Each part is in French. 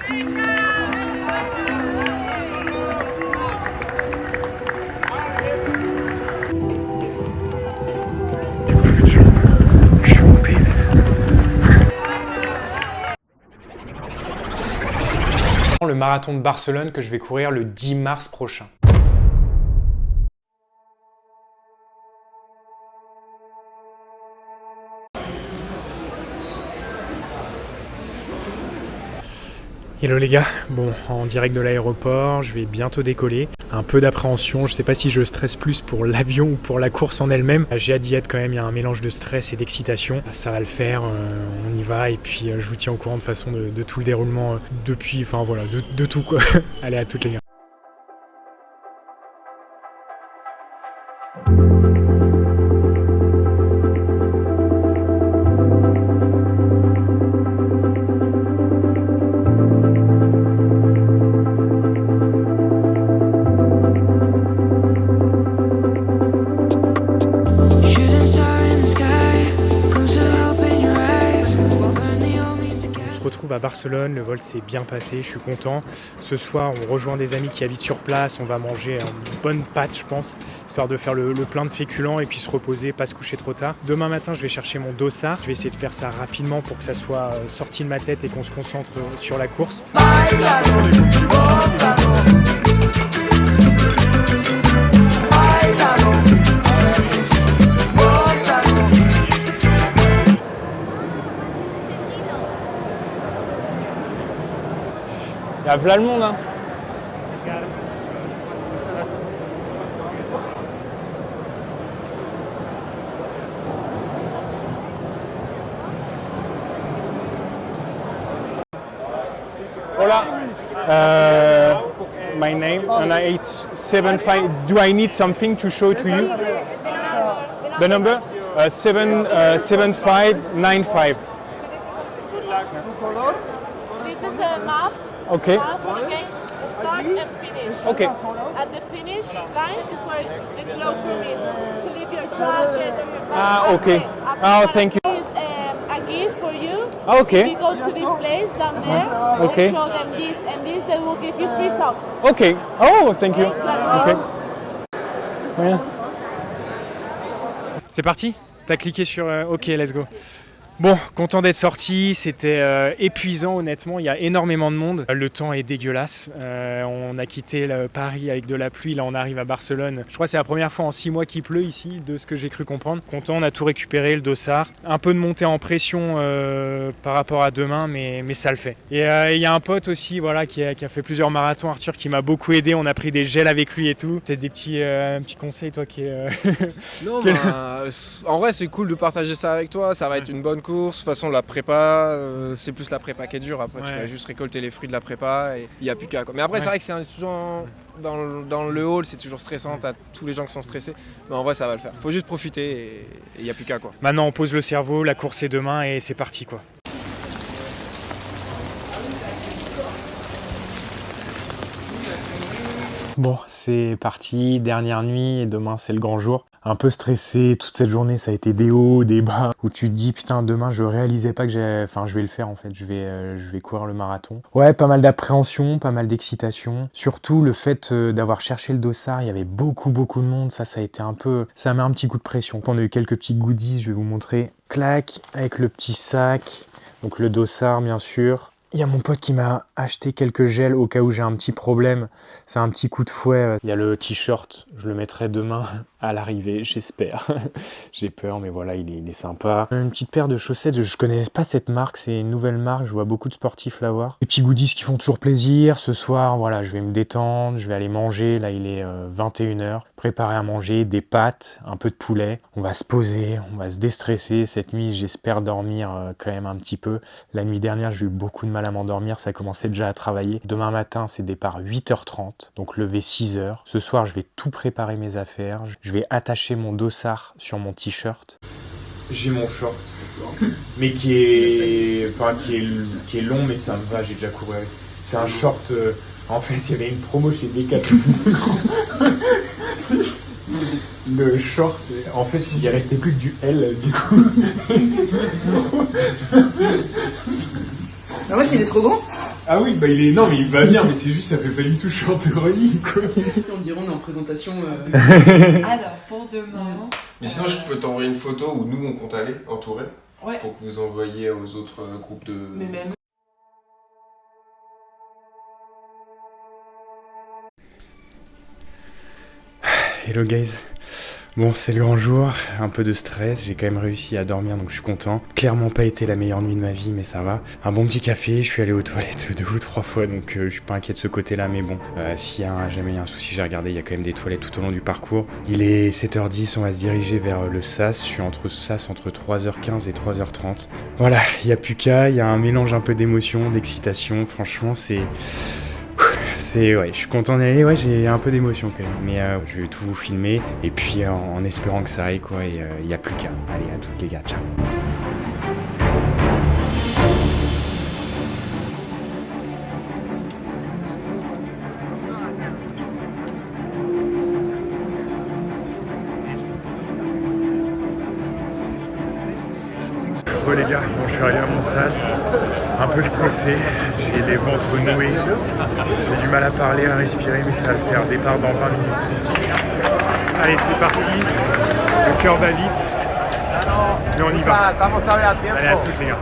Le marathon de Barcelone que je vais courir le 10 mars prochain. Hello les gars, bon, en direct de l'aéroport, je vais bientôt décoller. Un peu d'appréhension, je sais pas si je stresse plus pour l'avion ou pour la course en elle-même. J'ai hâte d'y être quand même, il y a un mélange de stress et d'excitation. Ça va le faire, on y va et puis je vous tiens au courant de façon de tout le déroulement depuis, enfin voilà, de tout quoi. Allez, à toutes les gars. À Barcelone, le vol s'est bien passé, je suis content. Ce soir, on rejoint des amis qui habitent sur place, on va manger une bonne pâte, je pense, histoire de faire le plein de féculents et puis se reposer, pas se coucher trop tard. Demain matin, je vais chercher mon dossard. Je vais essayer de faire ça rapidement pour que ça soit sorti de ma tête et qu'on se concentre sur la course. Il y a plein de monde, hein. Hola. My name and it's 75. Do I need something to show to you? The number 7595. This is the map. Okay. Okay. Start and finish. Okay. At the finish line is where the closure is to leave your jacket or your bag. Ah, okay. Oh, thank you. This is a gift for you. Okay. If you go to this place down there Okay. and show them this and this, they will give you free socks. Okay. Oh, thank you. Okay. Rien. C'est parti? T'as cliqué sur OK, let's go. Bon, content d'être sorti, c'était épuisant honnêtement, il y a énormément de monde, le temps est dégueulasse, on a quitté Paris avec de la pluie, là on arrive à Barcelone, je crois que c'est la première fois en 6 mois qu'il pleut ici, de ce que j'ai cru comprendre. Content, on a tout récupéré, le dossard, un peu de montée en pression par rapport à demain, mais ça le fait. Et il y a un pote aussi voilà, qui a fait plusieurs marathons, Arthur, qui m'a beaucoup aidé, on a pris des gels avec lui et tout. Peut-être des petits conseils toi qui est... Non, en vrai c'est cool de partager ça avec toi, ça va être une bonne course. De toute façon, la prépa, c'est plus la prépa qui est dure. Après, tu vas juste récolter les fruits de la prépa et il n'y a plus qu'à. Mais après, c'est vrai que c'est toujours dans le hall, c'est toujours stressant. T'as tous les gens qui sont stressés. Mais en vrai, ça va le faire. Faut juste profiter et il n'y a plus qu'à quoi. Maintenant, on pose le cerveau, la course est demain et c'est parti quoi. Bon, c'est parti, dernière nuit et demain c'est le grand jour. Un peu stressé, toute cette journée ça a été des hauts, des bas, où tu te dis putain demain je réalisais pas que je vais le faire en fait, je vais courir le marathon. Ouais, pas mal d'appréhension, pas mal d'excitation. Surtout le fait d'avoir cherché le dossard, il y avait beaucoup de monde, ça a été un peu, ça met un petit coup de pression. On a eu quelques petits goodies, je vais vous montrer. Clac, avec le petit sac, donc le dossard bien sûr. Il y a mon pote qui m'a acheté quelques gels au cas où j'ai un petit problème. C'est un petit coup de fouet. Il y a le t-shirt, je le mettrai demain à l'arrivée, j'espère. J'ai peur, mais voilà, il est sympa. Une petite paire de chaussettes, je connais pas cette marque, c'est une nouvelle marque, je vois beaucoup de sportifs l'avoir. Des petits goodies qui font toujours plaisir. Ce soir, voilà, je vais me détendre, je vais aller manger. Là, il est 21h. Préparer à manger, des pâtes, un peu de poulet. On va se poser, on va se déstresser. Cette nuit, j'espère dormir quand même un petit peu. La nuit dernière, j'ai eu beaucoup de mal à m'endormir, ça commençait déjà à travailler. Demain matin, c'est départ 8h30, donc lever 6h. Ce soir, je vais tout préparer mes affaires. Je vais attacher mon dossard sur mon t-shirt. J'ai mon short, mais qui est long, mais ça me va, j'ai déjà couru avec. C'est un short, en fait, il y avait une promo chez Decathlon. Le short, en fait, il restait plus que du L, du coup. En fait, il est trop grand. Ah oui, bah il est... Non mais il va bien, mais c'est juste, ça fait pas du tout chanterie, quoi. On dirait on est en présentation... Alors, pour demain... Mais sinon, je peux t'envoyer une photo où nous, on compte aller, entourés, Ouais. pour que vous envoyiez aux autres groupes de... Mais même... Hello guys. Bon, c'est le grand jour, un peu de stress, j'ai quand même réussi à dormir donc je suis content. Clairement pas été la meilleure nuit de ma vie mais ça va. Un bon petit café, je suis allé aux toilettes 2 ou 3 fois donc je suis pas inquiet de ce côté-là mais bon, s'il y a jamais un souci, j'ai regardé, il y a quand même des toilettes tout au long du parcours. Il est 7h10, on va se diriger vers le SAS, je suis entre SAS entre 3h15 et 3h30. Voilà, il y a plus qu'à, il y a un mélange un peu d'émotion, d'excitation, franchement ouais, je suis content d'aller, ouais, j'ai un peu d'émotion quand même, mais je vais tout vous filmer, et puis en espérant que ça aille, quoi, et il n'y a plus qu'à. Allez, à toutes les gars, ciao. Bon les gars, bon, je suis arrivé à mon sas, un peu stressé, j'ai les ventres noués, j'ai du mal à parler, à respirer, mais ça va le faire, départ dans 20 minutes. Allez, c'est parti, le cœur bat vite, mais on y va. Allez, à toutes les gars.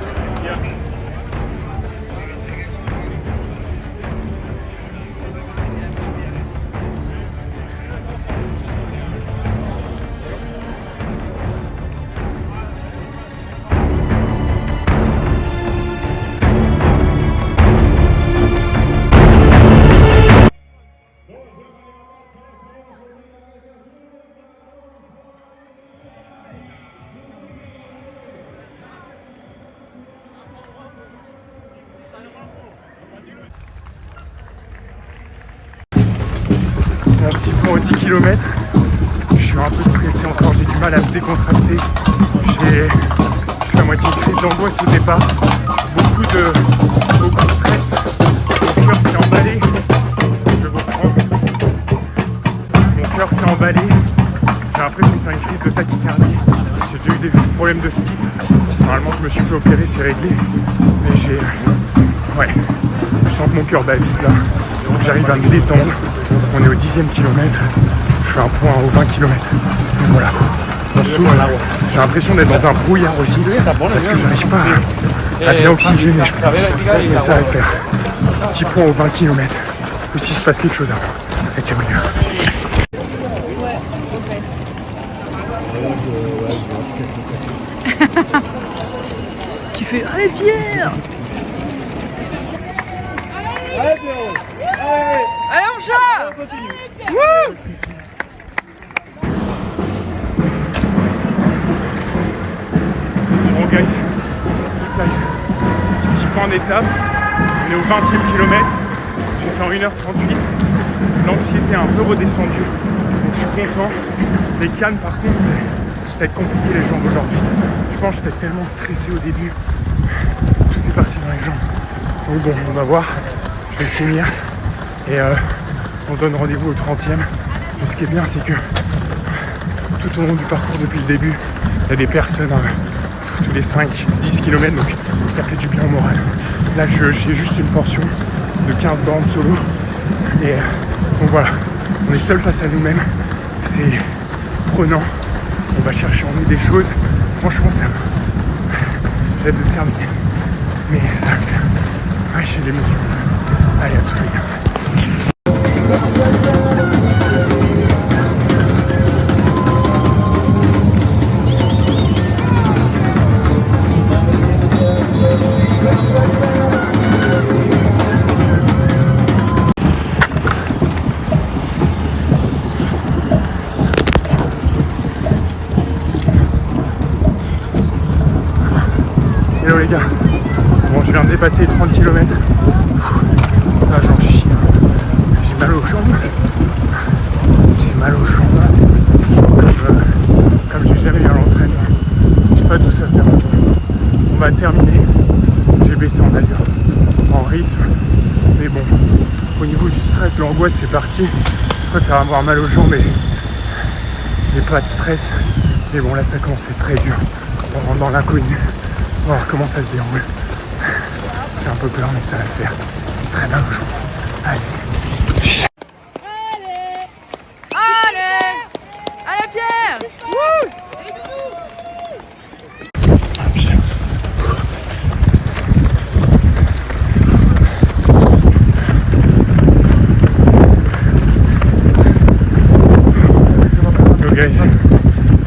Mon petit pont aux 10 km, je suis un peu stressé encore, j'ai du mal à me décontracter. J'ai la moitié de crise d'angoisse au départ, beaucoup de stress, mon cœur s'est emballé, je vous reprends. Mon cœur s'est emballé, j'ai l'impression de faire une crise de tachycardie. J'ai déjà eu des problèmes de ce type, normalement je me suis fait opérer, c'est réglé, mais ouais, je sens que mon cœur bat vite là, donc j'arrive à me détendre. On est au 10e kilomètre, je fais un point au 20 km. Et voilà, on s'ouvre. J'ai l'impression d'être dans un brouillard aussi, parce que j'arrive pas à bien oxygéner, je pense. Mais ça va le faire. Petit point au 20 km. Ou s'il se passe quelque chose avant. Et tiens, Tu fais « Allez Pierre !» Allez mon chat! on gagne. Petit point d'étape. On est au 20e kilomètre. J'ai fait en 1h38. L'anxiété est un peu redescendue. Donc je suis content. Les cannes par contre, ça va être compliqué les jambes aujourd'hui. Je pense que j'étais tellement stressé au début. Tout est parti dans les jambes. Donc bon, on va voir. Je vais finir. Et on se donne rendez-vous au 30e. Mais ce qui est bien, c'est que tout au long du parcours depuis le début, il y a des personnes tous les 5-10 km, donc ça fait du bien au moral. Là, j'ai juste une portion de 15 bornes solo. Et donc voilà, on est seul face à nous-mêmes. C'est prenant. On va chercher en nous des choses. Franchement, ça j'ai hâte de terminer. Mais ça va le faire. Ouais, j'ai de l'émotion. Allez, à tous les gars. Hello les gars, bon je viens de dépasser les 30 km. Là j'en chie, j'ai mal aux jambes. J'ai mal aux jambes, comme j'ai jamais eu à l'entraînement. Je sais pas d'où ça vient. On va terminer. J'ai baissé en allure, en rythme. Mais bon, au niveau du stress, de l'angoisse c'est parti. Je préfère avoir mal aux jambes et pas de stress. Mais bon là ça commence à être très dur. On rentre dans l'inconnu. On va voir comment ça se déroule. J'ai un peu peur mais ça va le faire. très bien aujourd'hui. Allez. Allez Pierre! Wouh! Ah, putain. Go guys,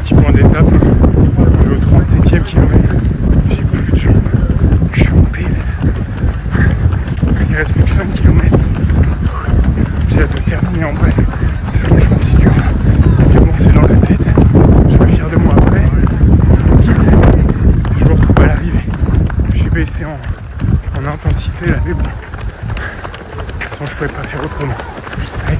petit point d'étape, on est au 37e kilomètre, j'ai plus de jambes, je suis en PLS, il reste plus que 5 km, j'ai hâte de terminer en vrai, franchement c'est dur, mais bon c'est dans la tête, je suis fier de moi après, je vous quitte, je vous retrouve à l'arrivée, j'ai baissé en intensité là mais bon, de toute façon je pouvais pas faire autrement, avec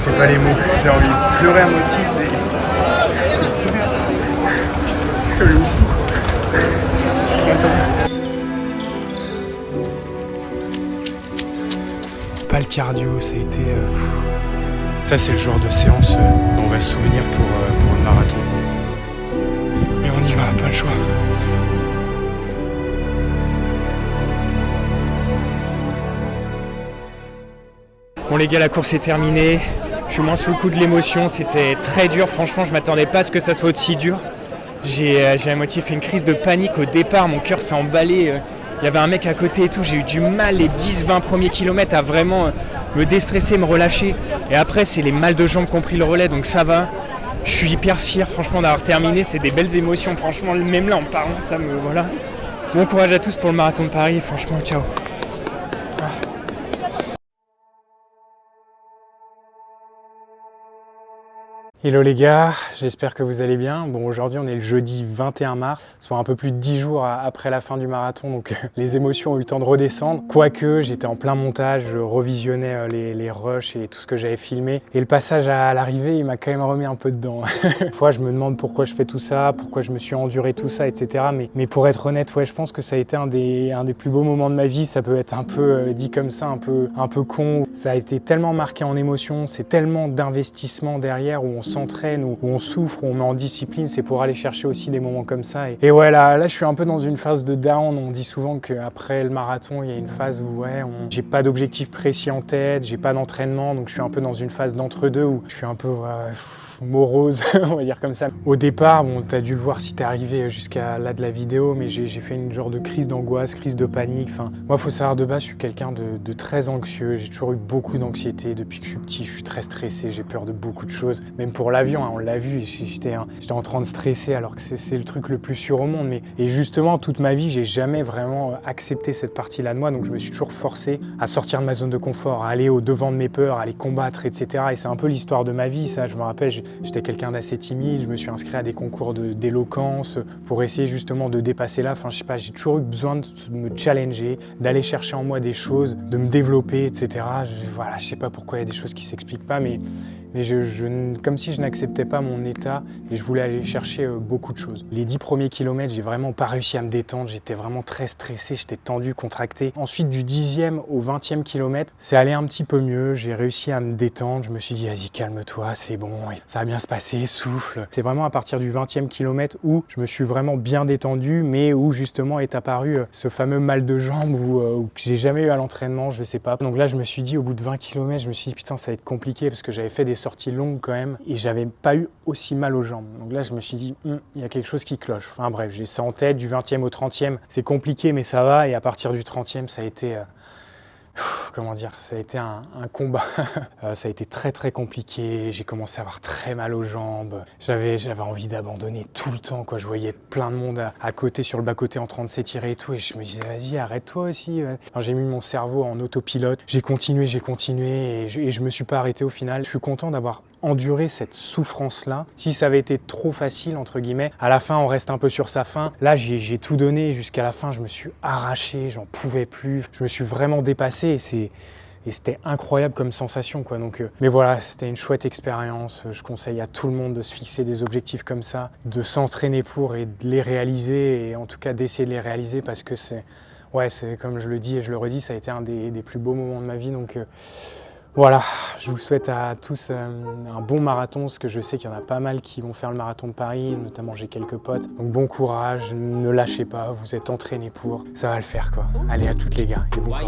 j'ai pas les mots, j'ai envie de pleurer à moitié, c'est le ouf. Je suis content. Pas le cardio, ça a été... Ça c'est le genre de séance dont on va se souvenir pour le marathon. Mais on y va, pas le choix. Bon les gars, la course est terminée. Je suis moins sous le coup de l'émotion, c'était très dur. Franchement, je m'attendais pas à ce que ça soit aussi dur. J'ai à moitié fait une crise de panique au départ, mon cœur s'est emballé. Il y avait un mec à côté et tout, j'ai eu du mal les 10-20 premiers kilomètres à vraiment me déstresser, me relâcher. Et après, c'est les mal de jambes qui ont pris le relais, donc ça va. Je suis hyper fier, franchement, d'avoir terminé. C'est des belles émotions, franchement, même là en parlant, ça me... Voilà. Bon courage à tous pour le marathon de Paris, franchement, ciao. Hello les gars, j'espère que vous allez bien. Bon, aujourd'hui on est le jeudi 21 mars, soit un peu plus de 10 jours après la fin du marathon, donc les émotions ont eu le temps de redescendre. Quoique, j'étais en plein montage, je revisionnais les rushs et tout ce que j'avais filmé. Et le passage à l'arrivée, il m'a quand même remis un peu dedans. Des fois, je me demande pourquoi je fais tout ça, pourquoi je me suis enduré tout ça, etc. Mais pour être honnête, ouais, je pense que ça a été un des plus beaux moments de ma vie. Ça peut être un peu dit comme ça, un peu con. Ça a été tellement marqué en émotion, c'est tellement d'investissement derrière où on s'entraîne, où on souffre, où on met en discipline, c'est pour aller chercher aussi des moments comme ça. Et ouais, là, je suis un peu dans une phase de down. On dit souvent qu'après le marathon, il y a une phase où ouais, j'ai pas d'objectif précis en tête, j'ai pas d'entraînement, donc je suis un peu dans une phase d'entre-deux où je suis un peu morose, on va dire comme ça. Au départ, bon, t'as dû le voir si t'es arrivé jusqu'à là de la vidéo, mais j'ai fait une genre de crise d'angoisse, crise de panique. Enfin, moi, faut savoir de base, je suis quelqu'un de très anxieux. J'ai toujours eu beaucoup d'anxiété depuis que je suis petit. Je suis très stressé, j'ai peur de beaucoup de choses. Même pour l'avion, hein, on l'a vu, j'étais en train de stresser alors que c'est le truc le plus sûr au monde. Et justement, toute ma vie, j'ai jamais vraiment accepté cette partie-là de moi. Donc, je me suis toujours forcé à sortir de ma zone de confort, à aller au devant de mes peurs, à les combattre, etc. Et c'est un peu l'histoire de ma vie, ça. Je me rappelle, j'étais quelqu'un d'assez timide, je me suis inscrit à des concours d'éloquence pour essayer justement de dépasser là. Enfin, je sais pas, j'ai toujours eu besoin de me challenger, d'aller chercher en moi des choses, de me développer, etc. Voilà, je sais pas pourquoi il y a des choses qui s'expliquent pas, mais Mais comme si je n'acceptais pas mon état et je voulais aller chercher beaucoup de choses. Les 10 premiers kilomètres, j'ai vraiment pas réussi à me détendre, j'étais vraiment très stressé, j'étais tendu, contracté. Ensuite, du 10e au 20e kilomètre, c'est allé un petit peu mieux, j'ai réussi à me détendre, je me suis dit, vas-y, calme-toi, c'est bon, ça va bien se passer, souffle. C'est vraiment à partir du 20e kilomètre où je me suis vraiment bien détendu, mais où justement est apparu ce fameux mal de jambe que j'ai jamais eu à l'entraînement, je sais pas. Donc là, je me suis dit, au bout de 20 km, je me suis dit, putain, ça va être compliqué parce que j'avais fait des sorties longues quand même et j'avais pas eu aussi mal aux jambes. Donc là, je me suis dit, il y a quelque chose qui cloche. Enfin bref, j'ai ça en tête, du 20e au 30e, c'est compliqué, mais ça va. Et à partir du 30e, ça a été... comment dire, ça a été un combat. Ça a été très très compliqué, j'ai commencé à avoir très mal aux jambes, j'avais envie d'abandonner tout le temps, quoi. Je voyais plein de monde à côté, sur le bas-côté en train de s'étirer et tout, et je me disais vas-y, arrête-toi aussi. Enfin, j'ai mis mon cerveau en autopilote, j'ai continué et je me suis pas arrêté au final. Je suis content d'avoir enduré cette souffrance-là. Si ça avait été trop facile, entre guillemets, à la fin, on reste un peu sur sa faim. Là, j'ai tout donné jusqu'à la fin, je me suis arraché, j'en pouvais plus, je me suis vraiment dépassé et c'était incroyable comme sensation, quoi. Donc, mais voilà, c'était une chouette expérience. Je conseille à tout le monde de se fixer des objectifs comme ça, de s'entraîner pour et de les réaliser, et en tout cas d'essayer de les réaliser parce que c'est comme je le dis et je le redis, ça a été un des plus beaux moments de ma vie. Donc, voilà, je vous souhaite à tous un bon marathon, parce que je sais qu'il y en a pas mal qui vont faire le marathon de Paris, notamment j'ai quelques potes. Donc bon courage, ne lâchez pas, vous êtes entraînés pour, ça va le faire, quoi. Allez, à toutes les gars, et bon courage.